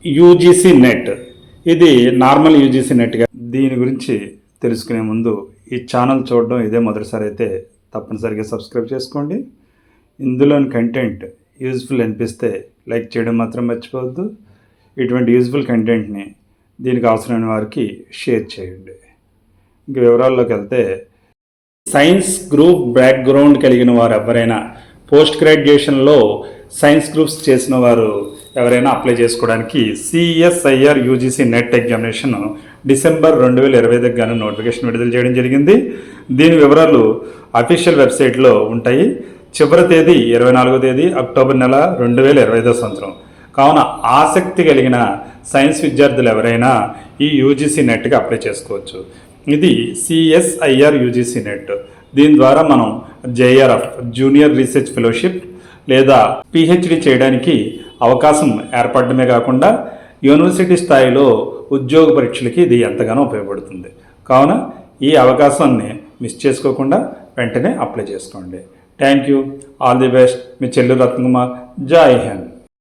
UGC net ఇది normal UGC నెట్గా. దీని గురించి తెలుసుకునే ముందు ఈ ఛానల్ చూడడం ఇదే మొదటిసారి అయితే తప్పనిసరిగా సబ్స్క్రైబ్ చేసుకోండి. ఇందులోని కంటెంట్ యూజ్ఫుల్ అనిపిస్తే లైక్ చేయడం మాత్రం మర్చిపోవద్దు. ఇటువంటి యూజ్ఫుల్ కంటెంట్ని దీనికి అవసరమైన వారికి షేర్ చేయండి. ఇంక వివరాల్లోకి వెళ్తే, సైన్స్ గ్రూప్ బ్యాక్గ్రౌండ్ కలిగిన వారు ఎవరైనా, పోస్ట్ గ్రాడ్యుయేషన్లో సైన్స్ గ్రూప్స్ చేసిన వారు ఎవరైనా అప్లై చేసుకోవడానికి CSIR UGC net examination December 2020 గాను నోటిఫికేషన్ విడుదల చేయడం జరిగింది. దీని వివరాలు అఫీషియల్ వెబ్సైట్లో ఉంటాయి. చివరి తేదీ 24వ తేదీ అక్టోబర్ నెల 2020 సంవత్సరం. కావున ఆసక్తి కలిగిన సైన్స్ విద్యార్థులు ఎవరైనా ఈ యూజీసీ నెట్కి అప్లై చేసుకోవచ్చు. ఇది సిఎస్ఐఆర్ యూజీసీ నెట్. దీని ద్వారా మనం జేఆర్ఎఫ్ జూనియర్ రీసెర్చ్ ఫెలోషిప్ లేదా పిహెచ్డి చేయడానికి అవకాశం ఏర్పడమే కాకుండా యూనివర్సిటీ స్థాయిలో ఉద్యోగ పరీక్షలకి ఇది ఎంతగానో ఉపయోగపడుతుంది. కావున ఈ అవకాశాన్ని మిస్ చేసుకోకుండా వెంటనే అప్లై చేసుకోండి. Thank you. All the best. మీ చెల్లు రత్నకుమార్. జై హింద్.